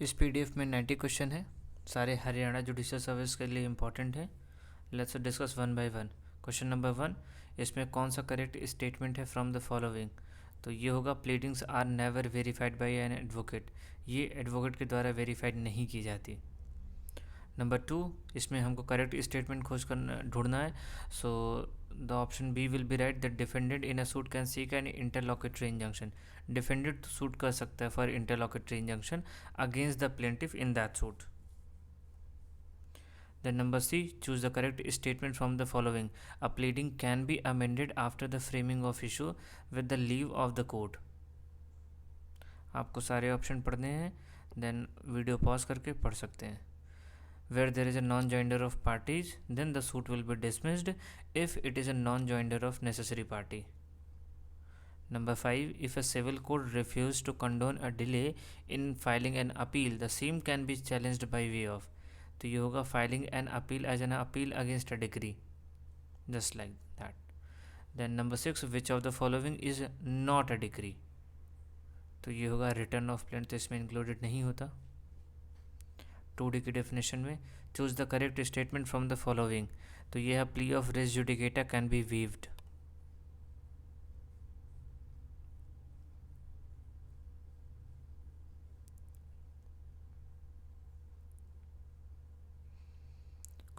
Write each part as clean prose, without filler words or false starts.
इस पीडीएफ में 90 क्वेश्चन है, सारे हरियाणा जुडिशियल सर्विस के लिए इंपॉर्टेंट है। Let's discuss one by one. Question number 1, इसमें कौन सा करेक्ट स्टेटमेंट है फ्रॉम द फॉलोइंग? तो ये होगा pleadings are never verified by an advocate. ये एडवोकेट के द्वारा वेरीफाइड नहीं की जाती। नंबर 2, इसमें हमको करेक्ट स्टेटमेंट खोज करना ढूंढना है। So the option B will be right that defendant in a suit can seek an interlocutory injunction. Defendant suit कर सकता है for interlocutory injunction against the plaintiff in that suit. Then number C, choose the correct statement from the following. A pleading can be amended after the framing of issue with the leave of the court. आपको सारे option पढ़ने हैं, then video pause करके पढ़ सकते हैं। Where there is a non-joinder of parties, then the suit will be dismissed if it is a non-joinder of necessary party. Number 5, if a civil court refuses to condone a delay in filing an appeal, the same can be challenged by way of. तो ये होगा filing an appeal as an appeal against a decree, just like that. Then number 6, which of the following is not a decree? तो ये होगा return of plaint, तो इसमें included नहीं होता 2D की डेफिनेशन में। Choose the correct statement from the following. तो ये है plea of res judicata can be waived.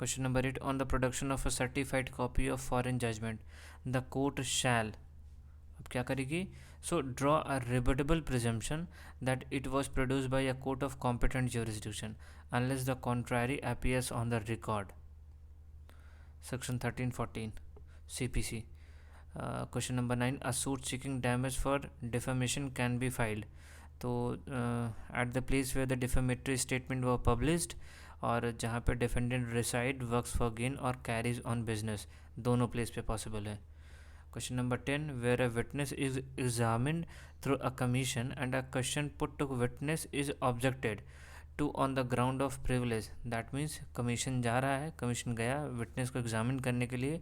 Question number 8, on the production of a certified copy of foreign judgment, the court shall, अब क्या करेगी? So draw a rebuttable presumption that it was produced by a court of competent jurisdiction unless the contrary appears on the record. Section 1314 CPC. Question number 9, a suit seeking damage for defamation can be filed. तो at the place where the defamatory statement were published, और जहाँ पे defendant reside, works for gain और carries on business, दोनों place पे possible है। Question number 10, where a witness is examined through a commission and a question put to witness is objected to on the ground of privilege. That means commission जा रहा है, commission गया witness को examine करने के लिए,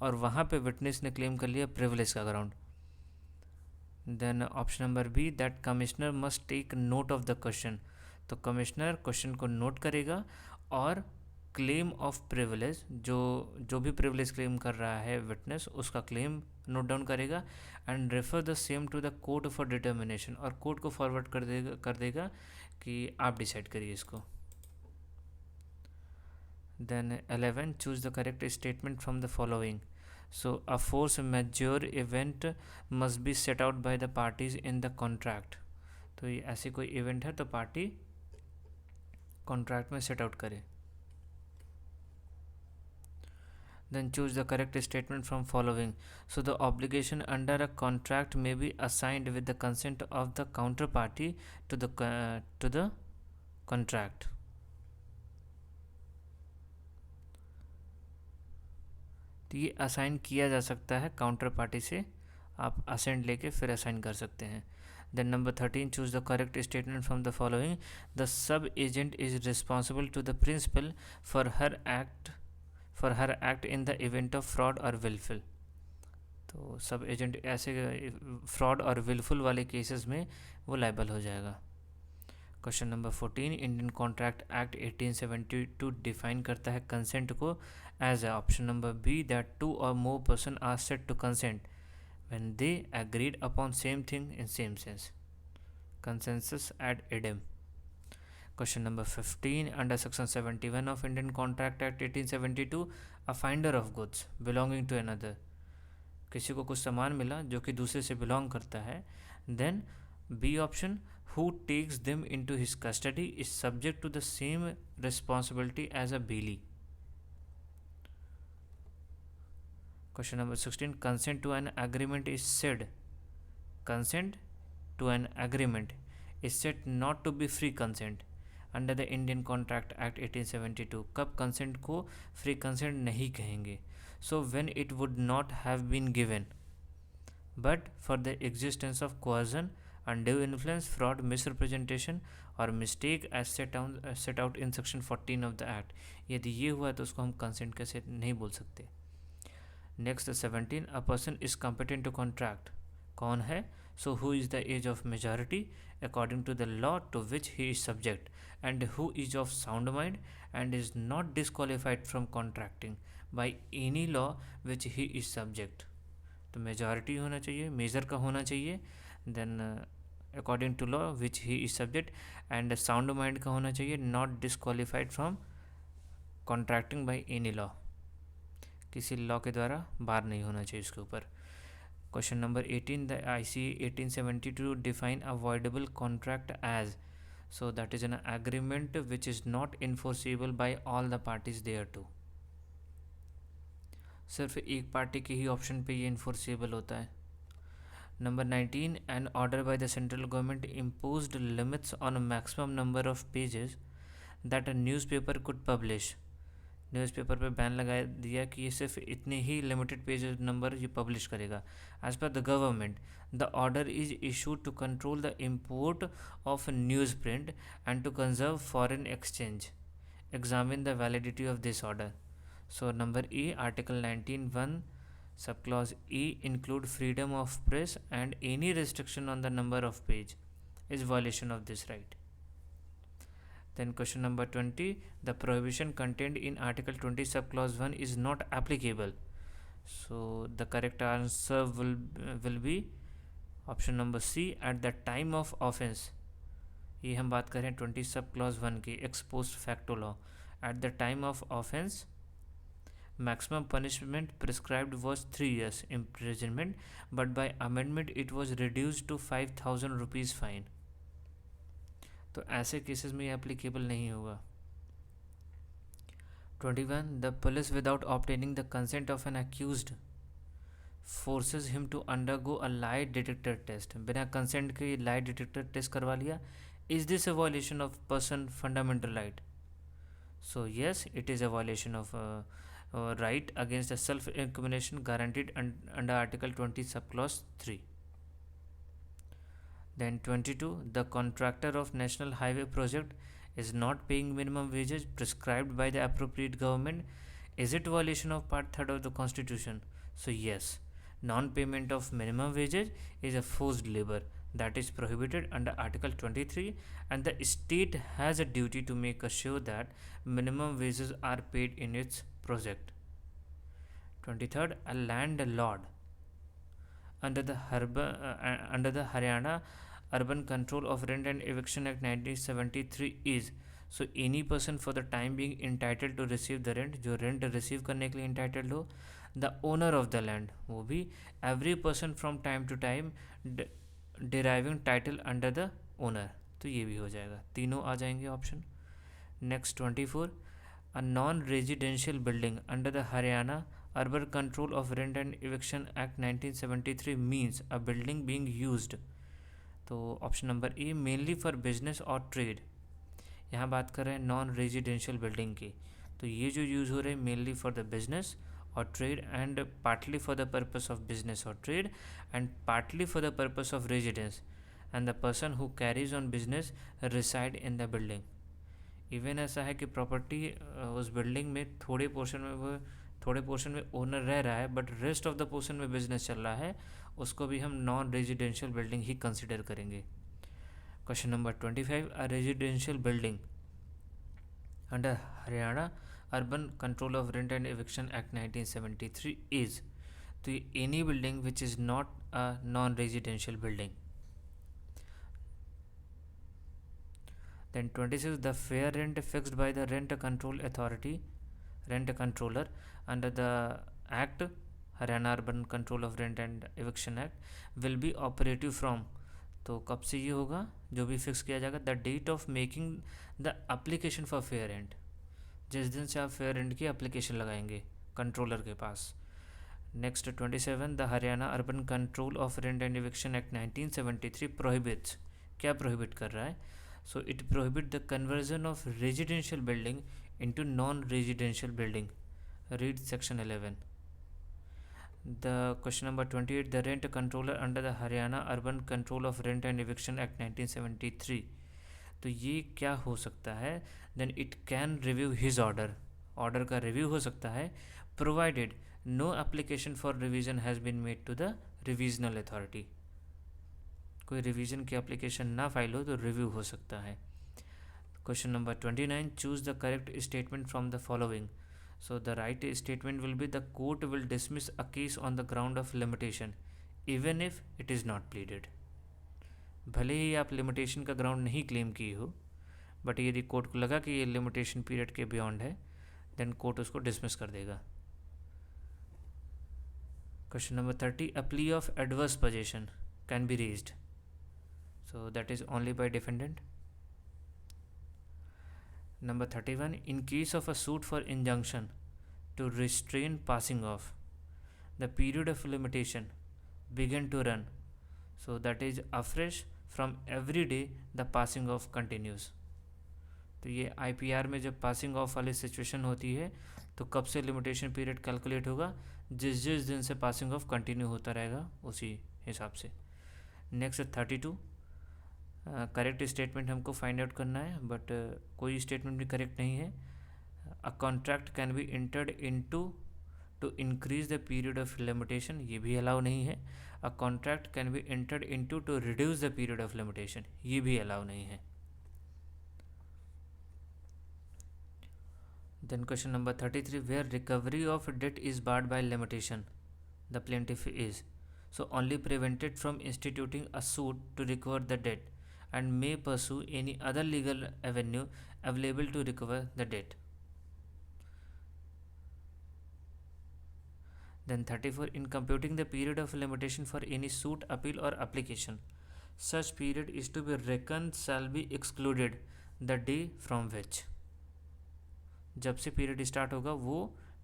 और वहाँ पे विटनेस ने क्लेम कर लिया प्रिविलेज का ground. Then option number B, that commissioner must take note of the question. तो कमिश्नर क्वेश्चन को नोट करेगा और क्लेम ऑफ प्रिविलेज, जो भी प्रिविलेज क्लेम कर रहा है विटनेस, उसका क्लेम नोट डाउन करेगा and refer the same to the court for determination, और कोर्ट को फॉरवर्ड कर देगा कि आप डिसाइड करिए इसको। Then 11, choose the correct statement from the following. So a force majeure event must be set out by the parties in the contract. तो ये ऐसी कोई इवेंट है तो पार्टी कॉन्ट्रैक्ट में सेट आउट करे। Then choose the correct statement from following. So the obligation under a contract may be assigned with the consent of the counterparty to the contract. तो ये असाइन किया जा सकता है काउंटर पार्टी से, आप असेंट लेके फिर असाइन कर सकते हैं। Then number 13, choose the correct statement from the following. The sub agent is responsible to the principal for her act in the event of fraud or willful. तो सब agent ऐसे फ्रॉड और wilful वाले cases में वो liable हो जाएगा। Question number 14, Indian contract act 1872 define करता है कंसेंट को as A, option number B, that 2 or more person are said to consent when they agreed upon same thing in same sense. Consensus ad idem. Question number 15, under section 71 of Indian Contract Act 1872, a finder of goods belonging to another, किसी को कुछ सामान मिला जो कि दूसरे से belong करता है, then B option, who takes them into his custody is subject to the same responsibility as a bailee. Question number 16, consent to an agreement is said not to be free consent under the Indian Contract Act 1872. कब consent को free consent नहीं कहेंगे? So when it would not have been given but for the existence of coercion, undue influence, fraud, misrepresentation और mistake as set out in section 14 of the act. यदि ये हुआ तो उसको हम consent कैसे नहीं बोल सकते। Next 17, a person is competent to contract, कौन है? So who is the age of majority according to the law to which he is subject, and who is of sound mind and is not disqualified from contracting by any law which he is subject. तो majority होना चाहिए, major का होना चाहिए, then according to law which he is subject, and sound mind का होना चाहिए, not disqualified from contracting by any law, किसी लॉ के द्वारा बार नहीं होना चाहिए उसके ऊपर. Question number 18, the ICA 1872 define avoidable contract as, so that is an agreement which is not enforceable by all the parties thereto. सिर्फ एक पार्टी के ही ऑप्शन पे ये इन्फोर्सेबल होता है. Number 19, an order by the central government imposed limits on maximum number of pages that a newspaper could publish. Newspaper पे ban लगा दिया कि ये सिर्फ इतने ही लिमिटेड पेज नंबर ये पब्लिश करेगा. As per the government, the order is issued to control the import of newsprint and to conserve foreign exchange. Examine the validity of this order. So number E, Article 19(1) subclause E include freedom of press, and any restriction on the number of page is violation of this right. Then question number 20, the prohibition contained in Article 20 subclause 1 is not applicable. So the correct answer will be option number C, at the time of offense. ये हम बात करें 20 subclause 1 की, ex post facto law. At the time of offense, maximum punishment prescribed was 3 years imprisonment, but by amendment it was reduced to 5,000 rupees fine. तो ऐसे cases में ये applicable नहीं होगा. 21, the police without obtaining the consent of an accused forces him to undergo a lie detector test. बिना consent के lie detector test करवा लिया. Is this a violation of person fundamental right? So yes, it is a violation of right against the self-incrimination guaranteed under Article 20 subclause 3. Then 22, the contractor of National Highway Project is not paying minimum wages prescribed by the appropriate government. Is it violation of Part 3 of the Constitution? So yes, non-payment of minimum wages is a forced labor that is prohibited under Article 23, and the state has a duty to make sure that minimum wages are paid in its project. 23rd, a landlord under the Haryana Urban Control of Rent and Eviction Act 1973 is, so any person for the time being entitled to receive the rent, जो rent receive करने के लिए entitled हो, the owner of the land, वो भी every person from time to time deriving title under the owner, तो ये भी हो जाएगा, तीनों आ जाएंगे option. Next 24, a non-residential building under the Haryana Urban Control of Rent and Eviction Act 1973 means a building being used, तो option number A, mainly for business और trade. यहाँ बात कर रहे हैं नॉन रेजिडेंशियल बिल्डिंग की, तो ये जो यूज़ हो रहे हैं मेनली फॉर द बिजनेस और trade, and partly for the purpose of business और trade, and partly for the purpose of residence, and the person who carries on business reside in the building. Even ऐसा है कि property उस building में थोड़े portion में owner रह रहा है, but rest of the portion में बिजनेस चल रहा है, उसको भी हम नॉन रेजिडेंशियल बिल्डिंग ही कंसिडर करेंगे. Question number 25, a residential building under Haryana urban control of rent and eviction act 1973 is, तो ये any building which is not a non residential building. Then 26, the fair rent fixed by the rent controller under the Act, Haryana Urban Control of Rent and Eviction Act, will be operative from, तो कब से ये होगा, जो भी fix किया जाएगा, the date of making the application for fair rent, जिस दिन से आप फेयर रेंट की एप्लीकेशन लगाएंगे कंट्रोलर के पास. Next 27, the Haryana urban control of rent and eviction act 1973 prohibits, क्या प्रोहिबिट कर रहा है, so it prohibit the conversion of residential building into non-residential building. Read section 11. The question number 28, the rent controller under the Haryana Urban Control of Rent and Eviction Act 1973, तो ये क्या हो सकता है, then it can review his order, order का review हो सकता है, provided no application for revision has been made to the revisional authority. कोई रिवीजन की एप्लीकेशन ना फाइल हो तो रिव्यू हो सकता है। Question number 29, choose the correct statement from the following. So the right statement will be the court will dismiss a case on the ground of limitation even if it is not pleaded. भले ही आप limitation का ground नहीं claim किए हो, but यदि court को लगा कि ये लिमिटेशन पीरियड के बियॉन्ड है, देन कोर्ट उसको डिसमिस कर देगा। Question number 30, a plea of adverse position can be raised, so that is only by defendant. Number 31, in case of a suit for injunction to restrain passing off, the period of limitation began to run, so that is afresh from every day the passing off continues. तो ये IPR में जब passing of वाली situation होती है तो कब से लिमिटेशन पीरियड कैलकुलेट होगा, जिस जिस दिन से पासिंग ऑफ कंटिन्यू होता रहेगा उसी हिसाब से। नेक्स्ट 32, करेक्ट स्टेटमेंट हमको फाइंड आउट करना है, बट कोई स्टेटमेंट भी करेक्ट नहीं है। A contract can be entered into to increase the period of limitation, ये भी अलाउ नहीं है। A contract can be entered into to reduce the period of limitation, ये भी अलाउ नहीं है। Then question number 33, where recovery of debt is barred by limitation the plaintiff is, so only prevented from instituting a suit to recover the debt and may pursue any other legal avenue available to recover the debt. Then 34, in computing the period of limitation for any suit, appeal or application, such period is to be reckoned shall be excluded the day from which, जब से period start होगा वो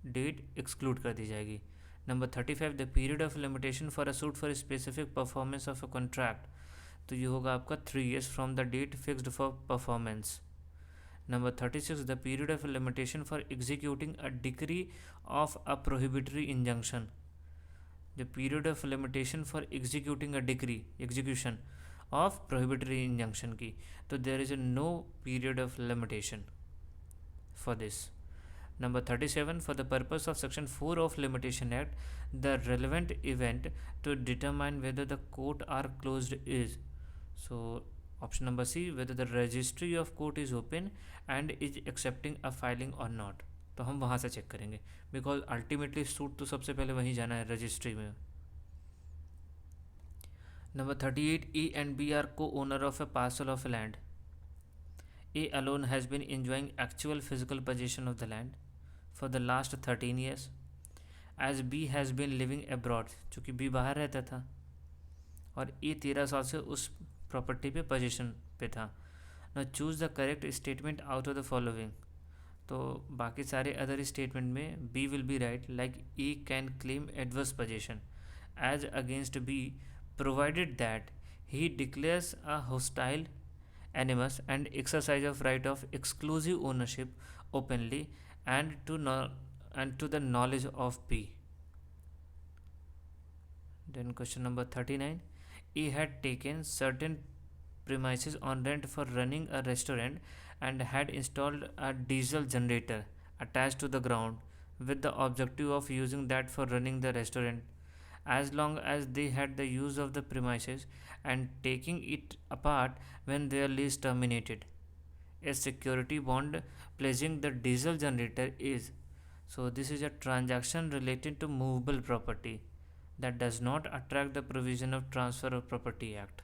date exclude कर दी जाएगी। Number 35, the period of limitation for a suit for specific performance of a contract, तो ये होगा आपका 3 years from the date fixed for performance. Number 36, the period of limitation for executing a decree of a prohibitory injunction, the period of limitation for executing a decree, execution of prohibitory injunction की, तो there is no period of limitation for this. Number 37, for the purpose of section 4 of limitation act, the relevant event to determine whether the court are closed is, so option number C, whether the registry of court is open and is accepting a filing or not। तो हम वहाँ से check करेंगे, because ultimately suit तो सबसे पहले वहीं जाना है, रजिस्ट्री में। Number 38, E and B are co-owner of a parcel of land. A alone has been enjoying actual physical possession of the land for the last 13 years, as B has been living abroad, चूँकि B बाहर रहता था और A 13 साल से उस property पे position पे था। Now choose the correct statement out of the following, तो बाकी सारे अदर स्टेटमेंट में B will be right, like A can claim adverse possession as against B provided that he declares a hostile animus and exercise of right of exclusive ownership openly and to the knowledge of B. Then question number 39, E had taken certain premises on rent for running a restaurant and had installed a diesel generator attached to the ground with the objective of using that for running the restaurant as long as they had the use of the premises and taking it apart when their lease terminated. A security bond pledging the diesel generator is, so this is a transaction related to movable property that does not attract the provision of Transfer of Property Act.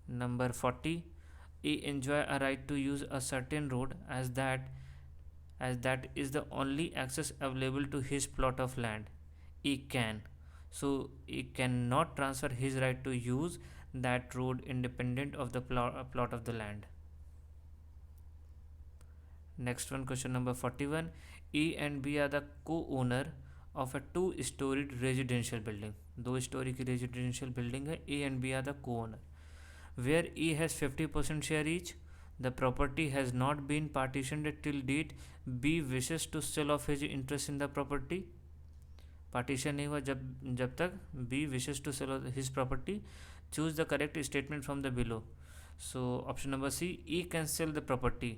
Number 40, E enjoy a right to use a certain road as that is the only access available to his plot of land. E can, so he cannot transfer his right to use that road independent of the plot of the land. Next one, question number 41, E and B are the co-owner of a 2-storied residential building, 2 story की residential building है, A and B are the co-owner, where E has 50% share each. The property has not been partitioned till date. B wishes to sell off his interest in the property. Partition नहीं हुआ जब तक B wishes to sell his property. Choose the correct statement from the below, so option number C, he can sell the property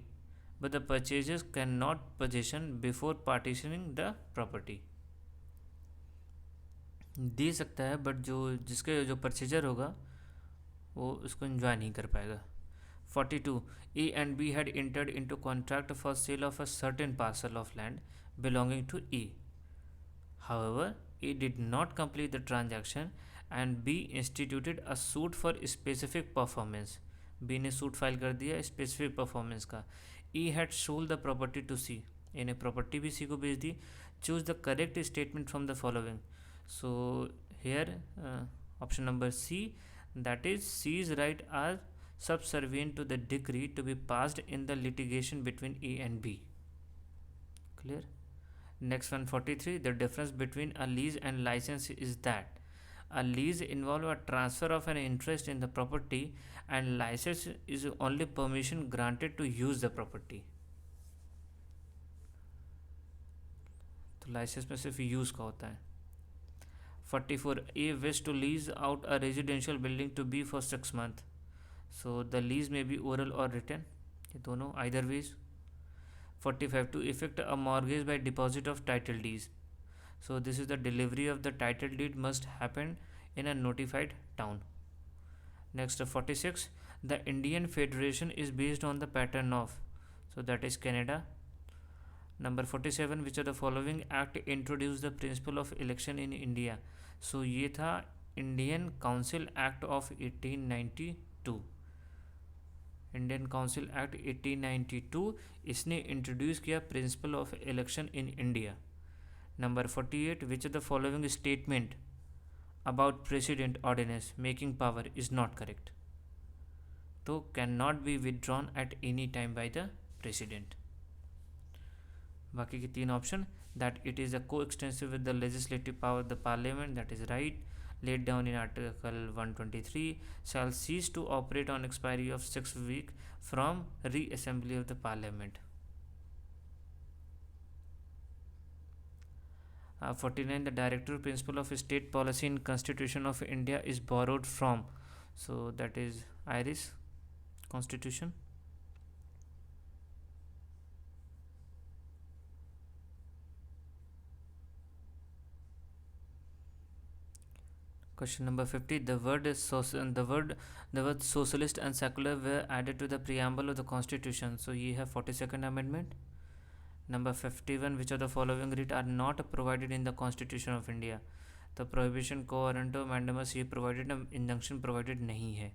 but the purchasers can not possession before partitioning the property. दे सकता है, but जो जिसके जो purchaser होगा वो उसको enjoy नहीं कर पाएगा. 42. A and B had entered into contract for sale of a certain parcel of land belonging to A. However, A did not complete the transaction and B instituted a suit for specific performance. B ने suit file कर दिया specific performance का. E had sold the property to C. A ने property भी C को बेच दी. Choose the correct statement from the following. So here option number C, that is C's right are subservient to the decree to be passed in the litigation between A and B. Clear? Next one, 43. The difference between a lease and license is that a lease involves a transfer of an interest in the property and license is only permission granted to use the property. तो licence में सिर्फ use का होता है. 44. A wish to lease out a residential building to B for 6 months. So the lease may be oral or written. ये दोनों either ways. 45. To effect a mortgage by deposit of title deeds. So this is the delivery of the title deed must happen in a notified town. Next, 46. The Indian Federation is based on the pattern of, so that is Canada. Number 47. Which of the following act introduced the principle of election in India? So ये था Indian Council Act of 1892. Indian council act 1892 इसने introduce किया principle of election in India. Number 48. Which of the following statement about president ordinance making power is not correct. तो can not be withdrawn at any time by the president. बाकी के 3 option, that it is a coextensive with the legislative power of the parliament, that is right. Laid down in Article 123, shall cease to operate on expiry of 6 weeks from re-assembly of the Parliament. 49. The directive principle of state policy in Constitution of India is borrowed from, so that is Irish Constitution. Question number 50. The word socialist and secular were added to the preamble of the Constitution. So ये है 42nd Amendment. Number 51. Which of the following writ are not provided in the Constitution of India? The prohibition covenantum mandamus ये provided, injunction provided नहीं है.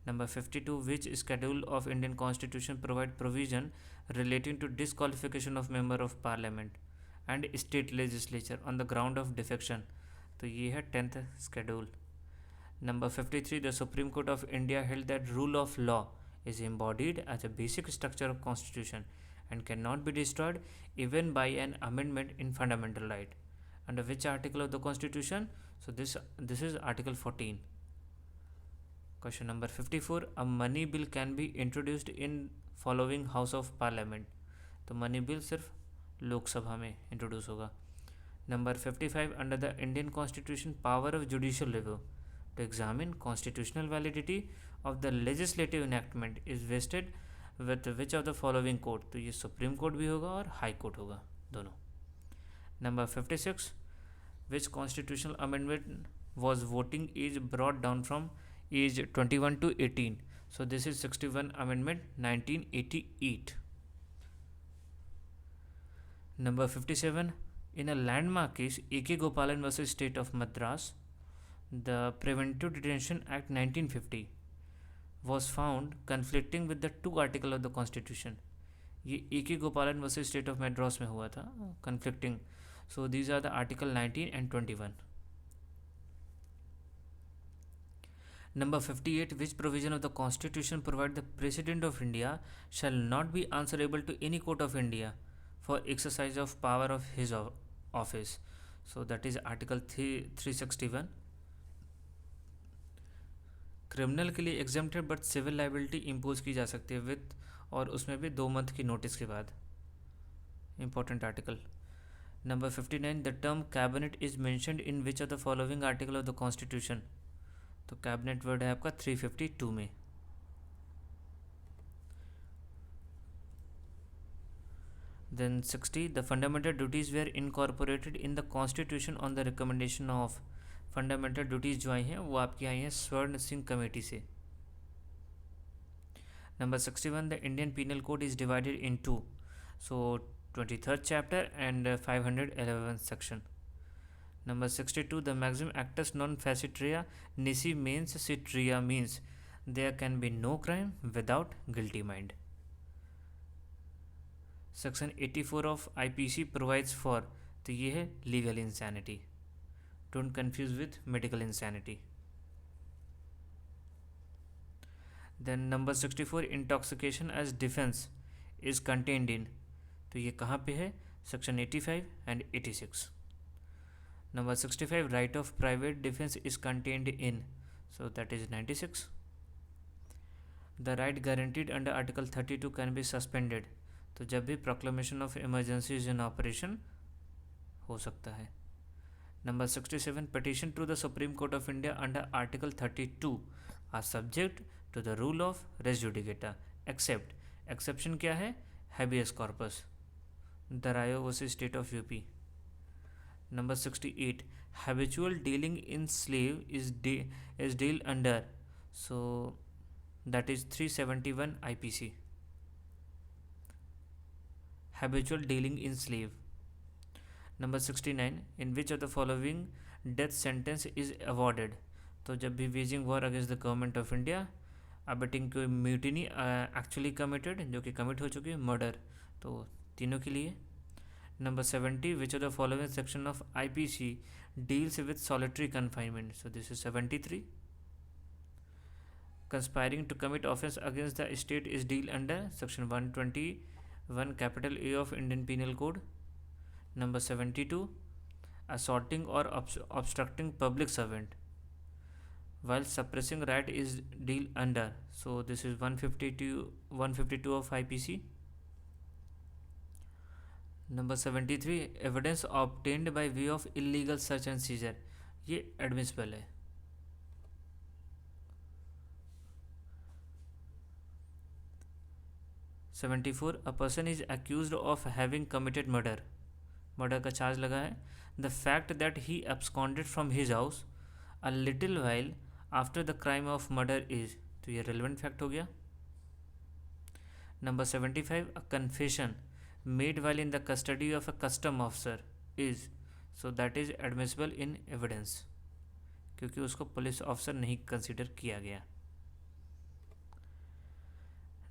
Number 52. Which schedule of Indian Constitution provide provision relating to disqualification of member of Parliament and state legislature on the ground of defection? तो ये है 10th schedule. Number 53. The Supreme Court of India held that rule of law is embodied as a basic structure of constitution and cannot be destroyed even by an amendment in fundamental right. Under which article of the Constitution? So this is Article 14. Question number 54. A money bill can be introduced in following House of Parliament. तो money bill सिर्फ लोकसभा में introduce होगा. Number 55. Under the Indian Constitution, power of judicial review to examine constitutional validity of the legislative enactment is vested with which of the following court? तो ये supreme court भी होगा और high court होगा दोनों. Number 56. Which constitutional amendment was voting age brought down from age 21 to 18? So this is 61 Amendment 1988. Number 57. In a landmark case, A.K. Gopalan versus State of Madras, the Preventive Detention Act 1950 was found conflicting with the 2 articles of the Constitution. ये A.K. Gopalan versus State of Madras में हुआ था, conflicting. So these are the Article 19 and 21. Number 58. Which provision of the Constitution provide the President of India shall not be answerable to any court of India for exercise of power of his office? So that is Article 361. Criminal के लिए exempted but civil liability impose की जा सकती है with, और उसमें भी 2 month की नोटिस के बाद. Important article. Number 59. The term cabinet is mentioned in which of the following article of the constitution? तो कैबिनेट वर्ड है आपका 352 में. Then 60. The fundamental duties were incorporated in the Constitution on the recommendation of. Fundamental duties जो आई हैं वो आपकी आई हैं स्वर्ण सिंह कमेटी से। Number 61, the Indian Penal Code is divided in two. So 23rd chapter and 511th section. Number 62, the maxim actus non facit rea nisi mens sit rea means there can be no crime without guilty mind. Section 84 of IPC provides for, तो ये है legal insanity. Don't confuse with medical insanity. Then number 64, intoxication as defense is contained in, तो ये कहाँ पे है? Section 85 and 86. Number 65, right of private defense is contained in, so that is 96. The right guaranteed under Article 32 can be suspended, तो जब भी proclamation of emergency is in operation हो सकता है. Number 67, petition to the Supreme Court of India under Article 32 are subject to the rule of res judicata except, exception क्या है? Habeas corpus, Darayo versus State of UP. Number 68, habitual dealing in slave is dealt under, so that is 371 IPC. Habitual dealing in slave. Number 69, in which of the following death sentence is awarded, तो जब भी waging war against the government of India, abetting कोई mutiny actually committed, जो कि commit हो चुकी है, murder, तो तीनों के लिए. Number 70, which of the following section of IPC deals with solitary confinement, so this is 73. Conspiring to commit offence against the state is dealt under section 121 capital A of Indian Penal Code. Number 72, assaulting or obstructing public servant while suppressing right is dealt under, so this is 152 of IPC. Number 73, evidence obtained by way of illegal search and seizure, ये admissible है. #74, a person is accused of having committed murder का charge लगा है. The fact that he absconded from his house a little while after the crime of murder is, तो ये relevant fact हो गया. Number 75, a confession made while in the custody of a custom officer is, so that is admissible in evidence, क्योंकि उसको police officer नहीं consider किया गया.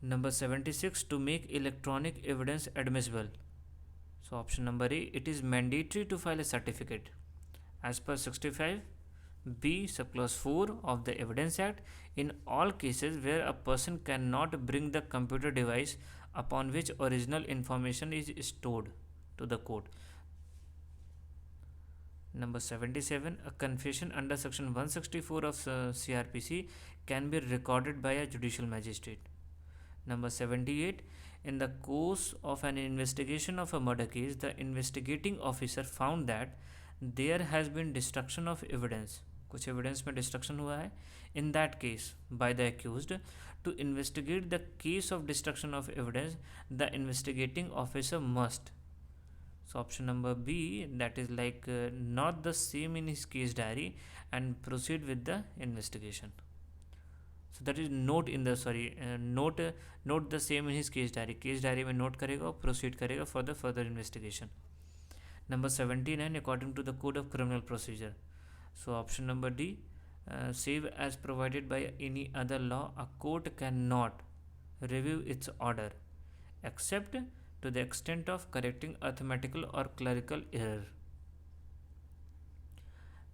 Number 76, to make electronic evidence admissible, so option number A, it is mandatory to file a certificate as per 65 B subclause 4 of the Evidence Act in all cases where a person cannot bring the computer device upon which original information is stored to the court. Number 77, a confession under section 164 of CRPC can be recorded by a judicial magistrate. Number 78, in the course of an investigation of a murder case, the investigating officer found that there has been destruction of evidence, कुछ evidence में destruction हुआ है. In that case, by the accused, to investigate the case of destruction of evidence, the investigating officer must, so option number B, that is like not the same in his case diary and proceed with the investigation. So that is note in the note the same in his case diary में note करेगा और proceed करेगा for the further investigation. Number 79, according to the Code of Criminal Procedure, so option number D, save as provided by any other law, a court cannot review its order except to the extent of correcting arithmetical or clerical error.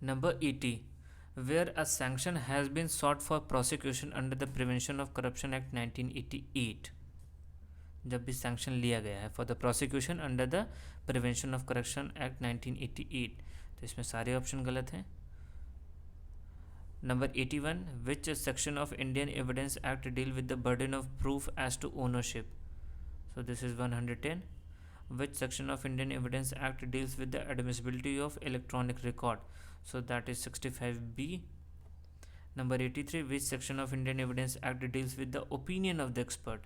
Number 80, where a sanction has been sought for prosecution under the Prevention of Corruption Act 1988, जब भी sanction लिया गया है for the prosecution under the Prevention of Corruption Act 1988, तो इसमें सारे option गलत हैं. Number 81, which section of Indian Evidence Act deal with the burden of proof as to ownership, so this is 110. Which section of Indian Evidence Act deals with the admissibility of electronic record, so that is 65B. Number 83, which section of Indian Evidence Act deals with the opinion of the expert,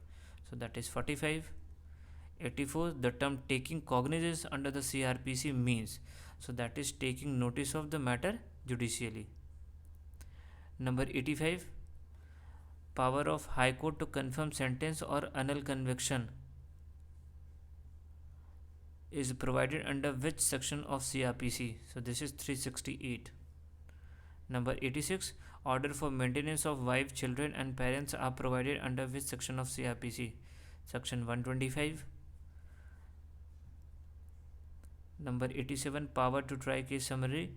so that is 45. 84, the term taking cognizance under the CRPC means, so that is taking notice of the matter judicially. Number 85, power of High Court to confirm sentence or annul conviction is provided under which section of CRPC? So this is 368. Number 86, order for maintenance of wife, children and parents are provided under which section of CRPC? Section 125. Number 87, power to try case summary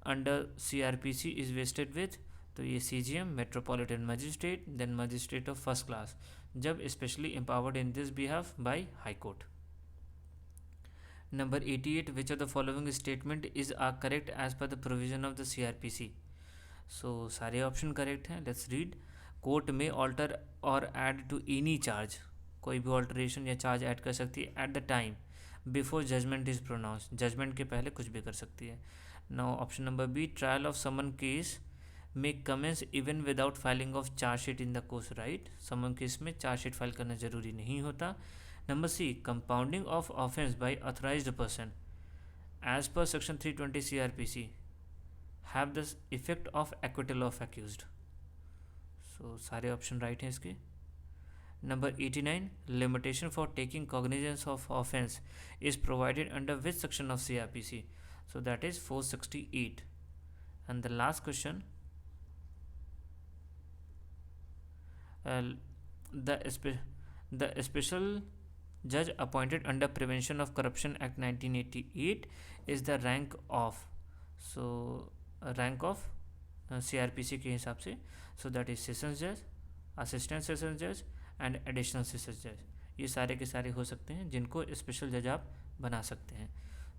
under CRPC is vested with, तो ये CGM, metropolitan magistrate, then magistrate of first class, जब specially empowered in this behalf by high court. Number 88, which of the following statement is correct as per the provision of the CRPC? So सारे option correct हैं. Let's read. Court में alter और add to any charge, कोई भी alteration या charge add कर सकती है at the time before judgment is pronounce, judgment के पहले कुछ भी कर सकती है. Now option number B, trial of summons case में commence even without filing of chargesheet in the course, right. Summons case में चार्जशीट फाइल करना जरूरी नहीं होता. Number C, compounding of offence by authorised person as per section 320 CRPC have the effect of acquittal of accused. So सारे option right हैं इसके. Number 89, limitation for taking cognizance of offence is provided under which section of CRPC? So that is 468. And the last question, the special judge appointed under Prevention of Corruption Act 1988 is the rank of, so rank of CRPC के हिसाब से, so that is sessions जज, assistant sessions जज and additional sessions जज. ये सारे के सारे हो सकते हैं जिनको स्पेशल जज आप बना सकते हैं.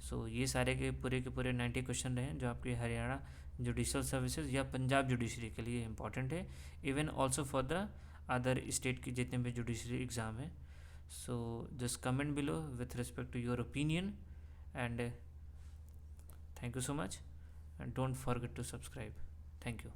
सो ये सारे के पूरे 90 क्वेश्चन रहे जो आपके हरियाणा जुडिशल सर्विसेज या पंजाब जुडिशरी के लिए इंपॉर्टेंट है, even also for the other state के जितने भी जुडिशरी एग्ज़ाम है. So just comment below with respect to your opinion and thank you so much and don't forget to subscribe. Thank you.